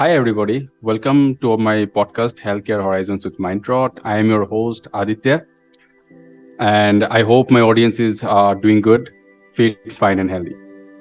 Hi, everybody. Welcome to my podcast, Healthcare Horizons with Mindtrot. I am your host, Aditya, and I hope my audience is doing good, fit, fine, and healthy.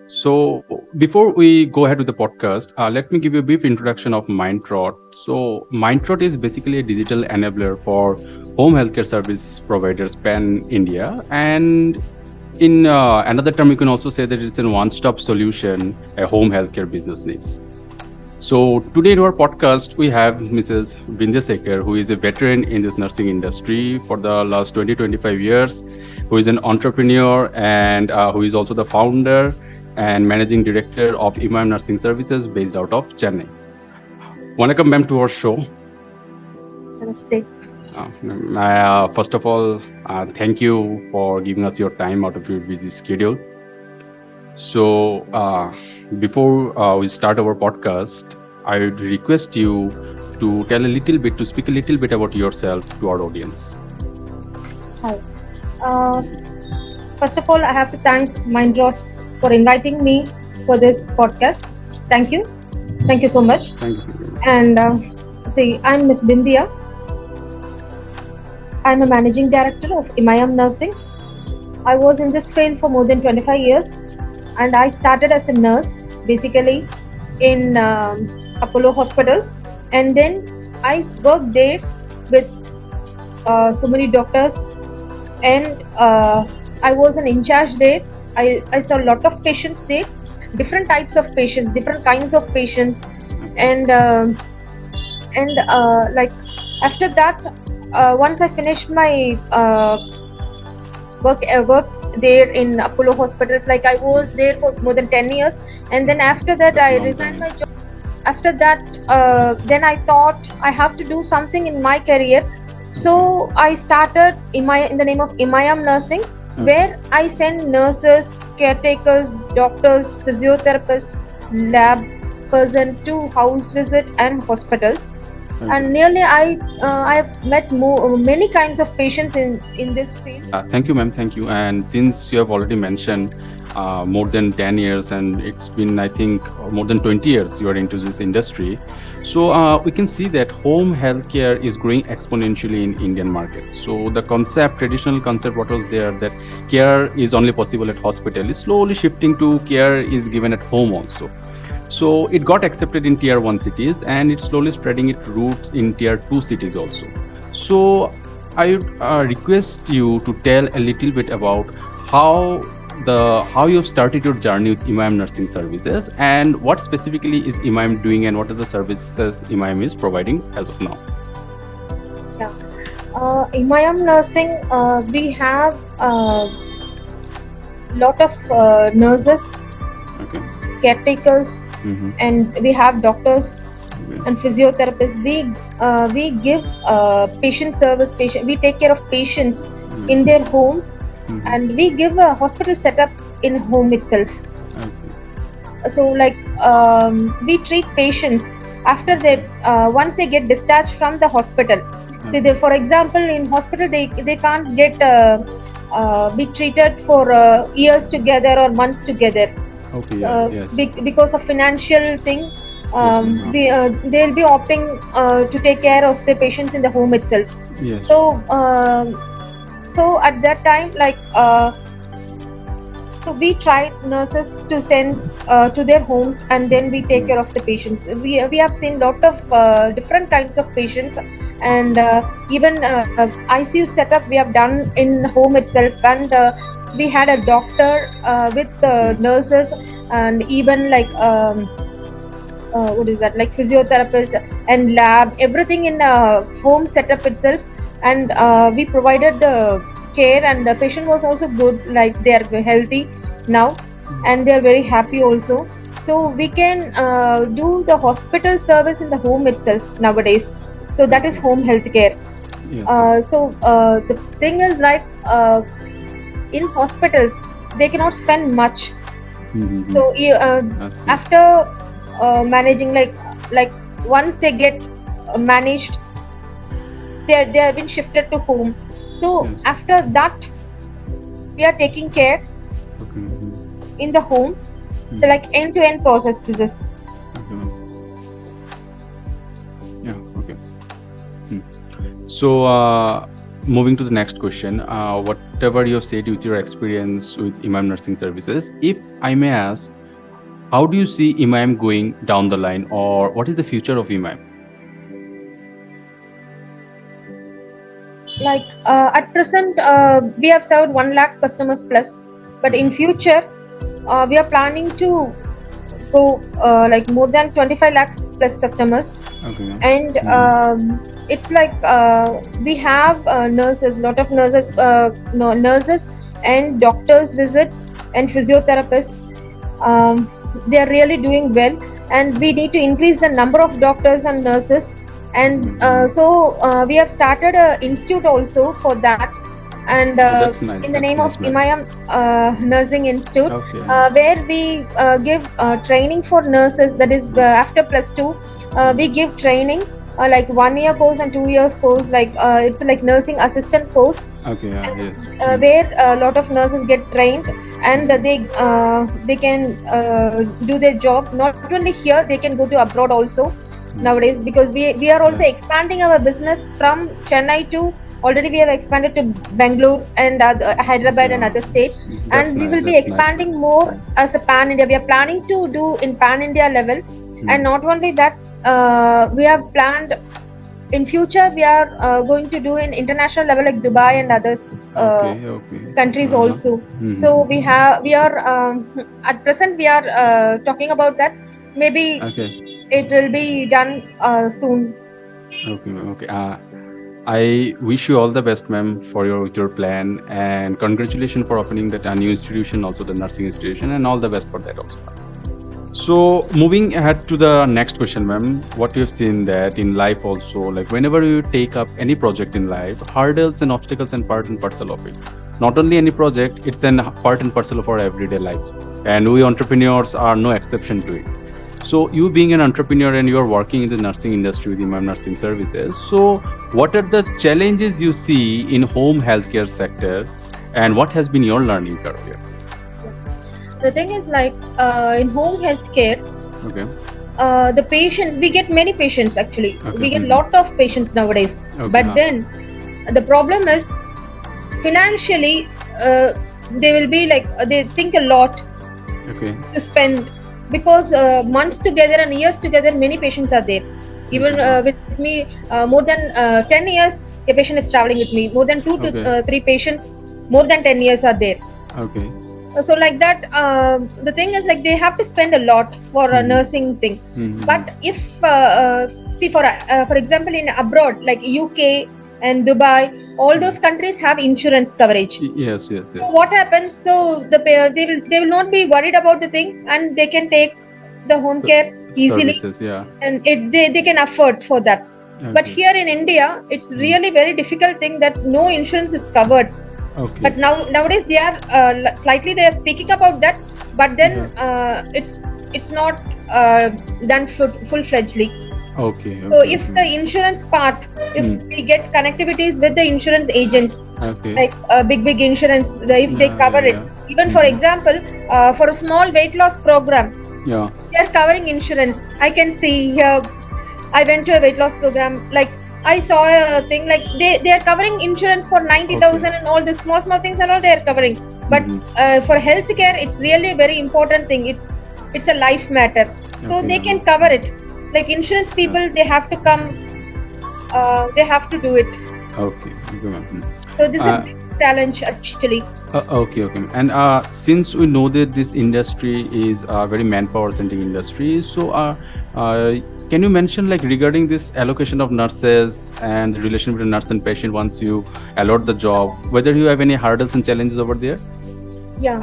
So, before we go ahead with the podcast, let me give you a brief introduction of Mindtrot. So, Mindtrot is basically a digital enabler for home healthcare service providers pan India, and in another term, you can also say that it's a one-stop solution a home healthcare business needs. So today in our podcast, we have Mrs. Vindhya Sekar, who is a veteran in this nursing industry for the last 20-25 years, who is an entrepreneur and who is also the founder and managing director of Imam Nursing Services based out of Chennai. Welcome, ma'am, to our show. Namaste. First of all, thank you for giving us your time out of your busy schedule. So, before we start our podcast, I would request you to speak a little bit about yourself to our audience. Hi. First of all, I have to thank Mindrot for inviting me for this podcast. Thank you. Thank you so much. Thank you very much. And I'm Miss Bindia. I'm a managing director of Imayam Nursing. I was in this field for more than 25 years, and I started as a nurse, basically in Apollo hospitals, and then I worked there with so many doctors, and I was an in charge there. I saw a lot of patients there, different types of patients, different kinds of patients, and like after that, once I finished my work there in Apollo hospitals, like I was there for more than 10 years, and then after that That's a I long resigned time. my job. After that, then I thought I have to do something in my career, so I started in the name of Imayam Nursing, where I send nurses, caretakers, doctors, physiotherapists, lab person to house visit and hospitals. And nearly I've met many kinds of patients in this field. Thank you, ma'am. Thank you. And since you have already mentioned more than 10 years, and it's been, I think, more than 20 years you are into this industry. So we can see that home healthcare is growing exponentially in Indian market. So the traditional concept, what was there, that care is only possible at hospital, is slowly shifting to care is given at home also. So it got accepted in tier 1 cities, and it's slowly spreading its roots in tier 2 cities also. So I would request you to tell a little bit about how you've started your journey with Imam Nursing Services, and what specifically is Imam doing, and what are the services Imam is providing as of now. Yeah. Imayam Nursing, we have a lot of nurses, Okay. caretakers, Mm-hmm. and we have doctors Okay. and physiotherapists. We give patient service. We take care of patients in their homes, Mm-hmm. and we give a hospital setup in home itself. Okay. So like we treat patients after that, once they get discharged from the hospital. So they, for example, in hospital they can't get be treated for years together or months together. Okay. Yes. Because of financial thing, ma'am. they'll be opting to take care of the patients in the home itself. Yes. So at that time, like so we tried nurses to send to their homes, and then we take care of the patients. We have seen lot of different kinds of patients, and even ICU setup we have done in home itself, and we had a doctor with nurses, and even like what is that, like physiotherapist and lab, everything in home setup itself. And we provided the care, and the patient was also good, like they are healthy now, and they are very happy also. So we can do the hospital service in the home itself nowadays. So that is home healthcare. So the thing is, like in hospitals they cannot spend much. Mm-hmm. So after managing, like once they get managed, they have been shifted to home. So Yes. after that, we are taking care Okay. in the home. So like end-to-end process this is. Okay. So, moving to the next question, whatever you have said with your experience with Imam Nursing Services, if I may ask, how do you see Imam going down the line, or what is the future of Imam? Like at present, we have served 1 lakh customers plus, but in future, we are planning to go like more than 25 lakhs plus customers. Okay. And it's like we have nurses, lot of nurses, nurses and doctors visit, and physiotherapists. They are really doing well, and we need to increase the number of doctors and nurses. And so we have started a institute also for that, and That's nice. in the That's name nice, of ma'am. Imayam Nursing Institute, Okay. where we give training for nurses. That is after +2, we give training like 1 year course and 2 years course. Like it's like nursing assistant course, Okay. Yeah. Yes. where a lot of nurses get trained, and they can do their job. Not only here, they can go to abroad also nowadays, because we are also expanding our business from Chennai to. Already we have expanded to Bangalore and Hyderabad and other states, That's and we nice. will be That's nice, expanding ma'am. more as a pan India. We are planning to do in pan India level, and not only that, we have planned in future we are going to do in international level like Dubai and others Okay. Okay. countries Uh-huh. also. So we are at present we are talking about that. Maybe Okay. it will be done soon. Okay. Okay. I wish you all the best, ma'am, for your plan, and congratulations for opening that new institution, also the nursing institution, and all the best for that also. So, moving ahead to the next question, ma'am, what you have seen that in life also, like whenever you take up any project in life, hurdles and obstacles and part and parcel of it. Not only any project, it's an part and parcel of our everyday life, and we entrepreneurs are no exception to it. So, you being an entrepreneur and you are working in the nursing industry with Imam Nursing Services, so what are the challenges you see in home healthcare sector, and what has been your learning curve here? The thing is like in home healthcare, Okay. the patients, we get many patients actually. Okay. We get lot of patients nowadays. Okay. But then the problem is financially, they will be like they think a lot Okay. to spend, because months together and years together, many patients are there. Even with me, more than 10 years, a patient is traveling with me. More than 2 to 3 patients, more than 10 years are there. Okay. So like that, the thing is like they have to spend a lot for a nursing thing. But if see for example in abroad like UK and Dubai, all those countries have insurance coverage. Yes. Yes. So what happens? So they will not be worried about the thing, and they can take the home care easily, Services, yeah. and they can afford for that. But Okay. here in India, it's really very difficult thing that no insurance is covered. Okay. But nowadays they are slightly they are speaking about that, but then it's not done full-fledgedly. Okay. So if the insurance part, if we get connectivities with the insurance agents, Okay. like big insurance, if they cover it, even for example, for a small weight loss program, Yeah. they are covering insurance. I can see here, I went to a weight loss program, like I saw a thing like they are covering insurance for 90,000 and all the small things and all they are covering. But for healthcare, it's really a very important thing. It's a life matter. So they can cover it. Like insurance people, they have to come. They have to do it. Okay. So this is a big challenge actually. Okay. And since we know that this industry is a very manpower-centric industry, so can you mention like regarding this allocation of nurses and the relation between nurse and patient once you allot the job, whether you have any hurdles and challenges over there? Yeah.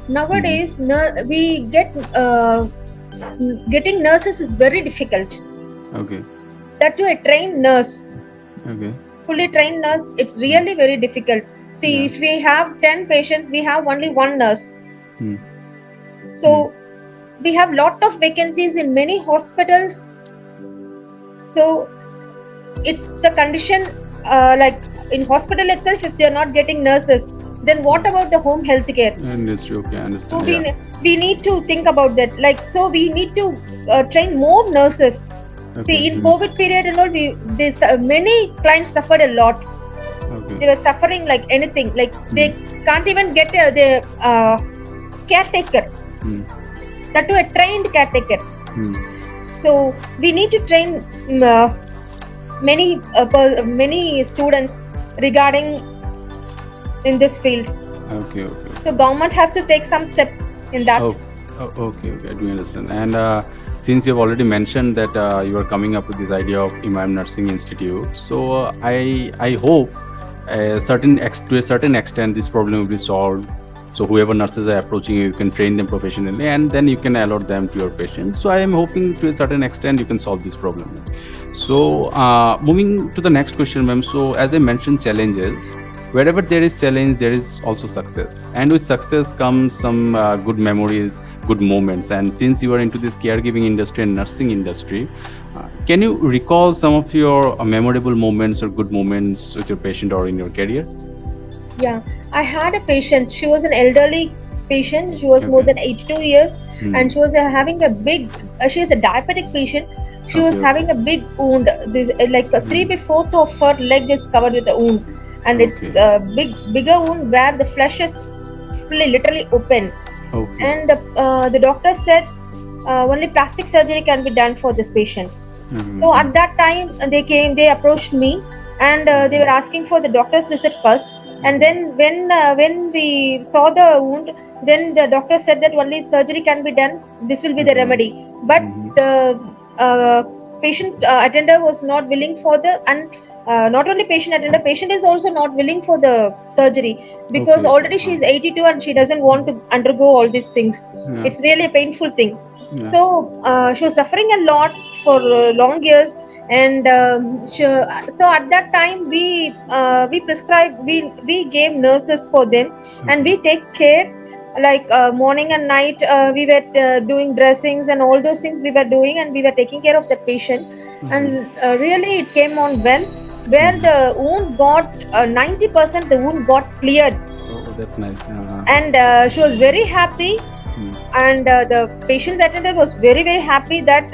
Nowadays, we get getting nurses is very difficult. Okay. That to a trained nurse. Okay. Fully trained nurse, it's really very difficult. See, if we have 10 patients, we have only 1 nurse. So we have lot of vacancies in many hospitals. So it's the condition like in hospital itself, if they are not getting nurses, then what about the home healthcare? Industry, okay, I understand. So we need to think about that. Like, so we need to train more nurses Okay. See, in COVID period and all, many clients suffered a lot. Okay. They were suffering like anything. Like they can't even get the caretaker. That too, a trained caretaker. So we need to train many students regarding in this field. Okay. So government has to take some steps in that. Okay, I do understand. And since you've already mentioned that you are coming up with this idea of Imam Nursing Institute, so I hope to a certain extent this problem will be solved. So whoever nurses are approaching you, you can train them professionally, and then you can allot them to your patients. So I am hoping to a certain extent you can solve this problem. So moving to the next question, ma'am. So as I mentioned, challenges. Wherever there is challenge, there is also success, and with success comes some good memories, good moments. And since you are into this caregiving industry and nursing industry, can you recall some of your memorable moments or good moments with your patient or in your career? Yeah, I had a patient. She was an elderly patient. She was more than 82 years, and she was having a big. She is a diabetic patient. She was having a big wound. Like 3/4 of her leg is covered with a wound, and it's a bigger wound where the flesh is literally open. And the doctor said only plastic surgery can be done for this patient. So at that time they approached me, and they were asking for the doctor's visit first. And then when we saw the wound, then the doctor said that only surgery can be done. This will be the remedy. But the patient attender was not willing for the, and not only patient attender, patient is also not willing for the surgery, because already she is 82 and she doesn't want to undergo all these things. It's really a painful thing. So she was suffering a lot for long years. And so at that time we prescribed, we gave nurses for them, and we take care, like morning and night we were doing dressings and all those things we were doing, and we were taking care of the patient. And really it came on well, where the wound got 90% the wound got cleared. Oh, that's nice. And she was very happy. And the patient's attendant was very happy that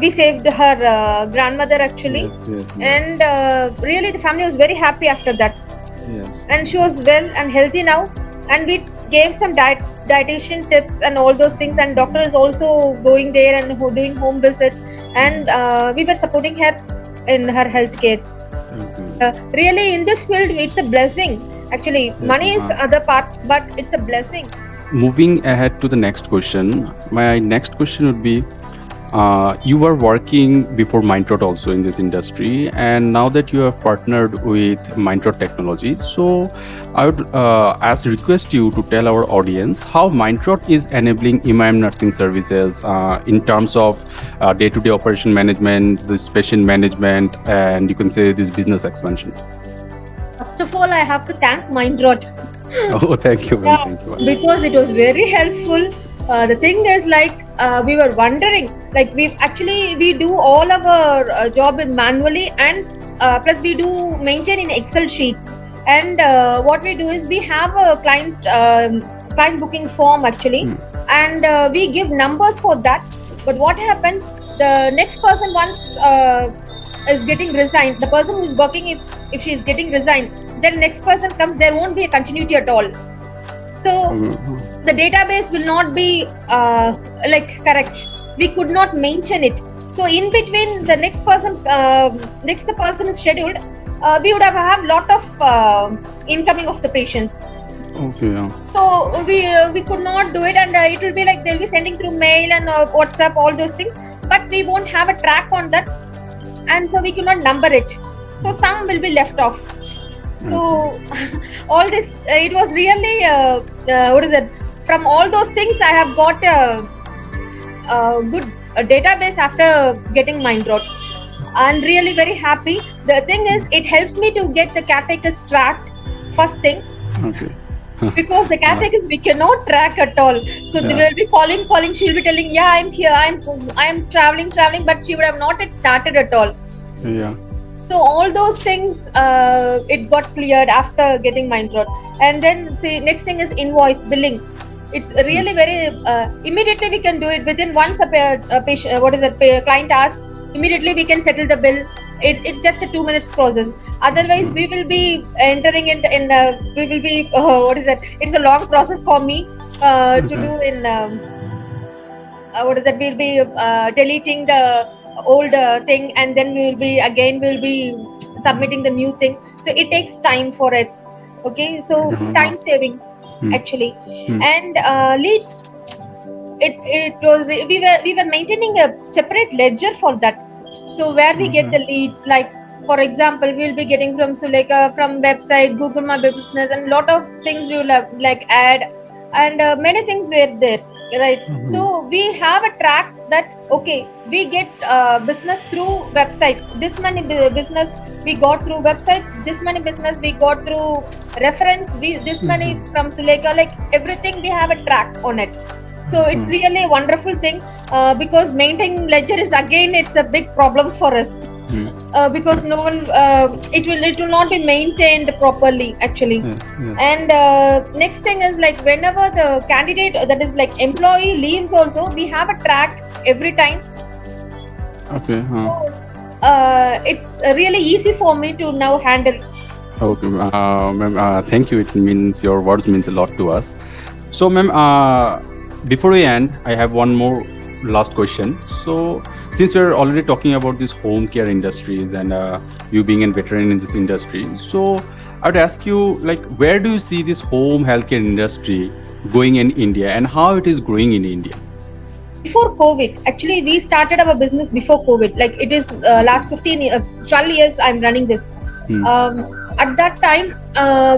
we saved her grandmother actually. Yes. And really the family was very happy after that. Yes. And she was well and healthy now, and we gave some dietitian tips and all those things, and doctor is also going there and doing home visit, and we were supporting her in her health care. Really in this field it's a blessing actually. Money is other part, but it's a blessing. Moving ahead to the next question, my next question would be, you were working before Mindtrot also in this industry, and now that you have partnered with Mindtrot Technology, so I would request you to tell our audience how Mindtrot is enabling Imam Nursing services in terms of day-to-day operation management, this patient management, and you can say this business expansion. First of all, I have to thank Mindtrot. Oh, thank you. Thank you. Because it was very helpful. The thing is, like, we were wondering, like, we do all our job in manually, and plus we do maintain in Excel sheets. And what we do is we have a client booking form actually, and we give numbers for that. But what happens? The next person once is getting resigned. The person who is working, if she is getting resigned, then next person comes. There won't be a continuity at all. So the database will not be correct. We could not maintain it. So in between the next person is scheduled, we would have lot of incoming of the patients. So we could not do it, and it will be like they'll be sending through mail and WhatsApp, all those things, but we won't have a track on that, and so we cannot number it. So some will be left off. So all this, it was really from all those things I have got a good database after getting Mindtrot. I'm really very happy. The thing is, it helps me to get the caretakers tracked, first thing. Because the caretakers we cannot track at all. So they will be calling, she'll be telling, yeah, I'm here, I'm traveling, but she would have not yet started at all. So all those things, it got cleared after getting Mindtrot. And then next thing is invoice billing. It's really very immediately we can do it within once a patient. Client asks, immediately we can settle the bill. It's just a 2 minutes process. Otherwise, we will be entering we will be It's a long process for me to do in. We'll be deleting the old thing, and then we'll be submitting the new thing. So it takes time for us. Okay, so time saving actually. And leads, we were maintaining a separate ledger for that. So where we get the leads, like for example, we'll be getting from Sulekha, from website, Google My Business, and lot of things we will have, like ad, and many things were there, right? So we have a track that okay, we get business through website. This many business we got through website. This many business we got through reference. This many from Sulekha. Like everything, we have a track on it. So it's really a wonderful thing because maintaining ledger is again it's a big problem for us because no one it will not be maintained properly actually. And next thing is like whenever the candidate, that is like employee, leaves also, we have a track every time. Okay. So it's really easy for me to now handle. Okay, ma'am. Thank you. It means your words means a lot to us. So, ma'am, before we end, I have one more last question. So, since we're already talking about this home care industries and you being a veteran in this industry, so I would ask you, like, where do you see this home healthcare industry going in India, and how it is growing in India? Before COVID, actually, we started our business before COVID. Like it is last 12 years I'm running this. At that time,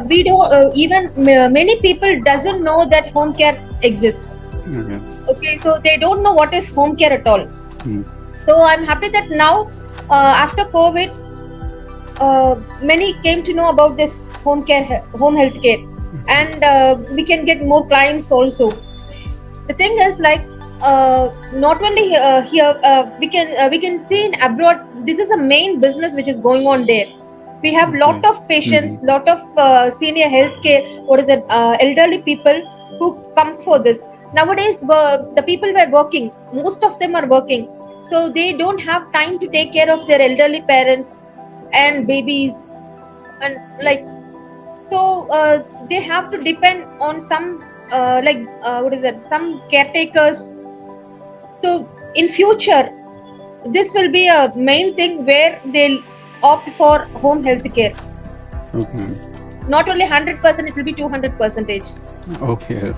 we don't even many people doesn't know that home care exists. Okay, so they don't know what is home care at all. So I'm happy that now after COVID, many came to know about this home health care, and we can get more clients also. The thing is like not only here we can see in abroad, this is a main business which is going on there. We have lot of patients, lot of senior healthcare, elderly people who comes for this. Nowadays the people were working, most of them are working, so they don't have time to take care of their elderly parents and babies, and like so they have to depend on some some caretakers. So in future, this will be a main thing where they'll opt for home health care. Not only 100%, it will be 200%. Okay.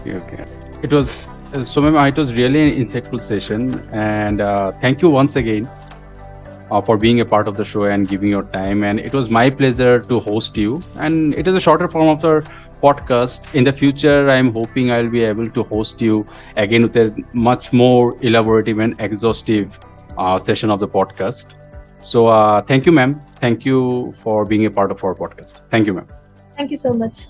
It was so, ma'am. It was really an insightful session, and thank you once again for being a part of the show and giving your time. And it was my pleasure to host you. And it is a shorter form of the podcast. In the future, I'm hoping I'll be able to host you again with a much more elaborative and exhaustive session of the podcast. So thank you, ma'am. Thank you for being a part of our podcast. Thank you, ma'am. Thank you so much.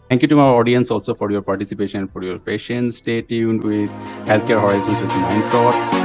Thank you to our audience also for your participation and for your patience. Stay tuned with Healthcare Horizons with Mindtrot.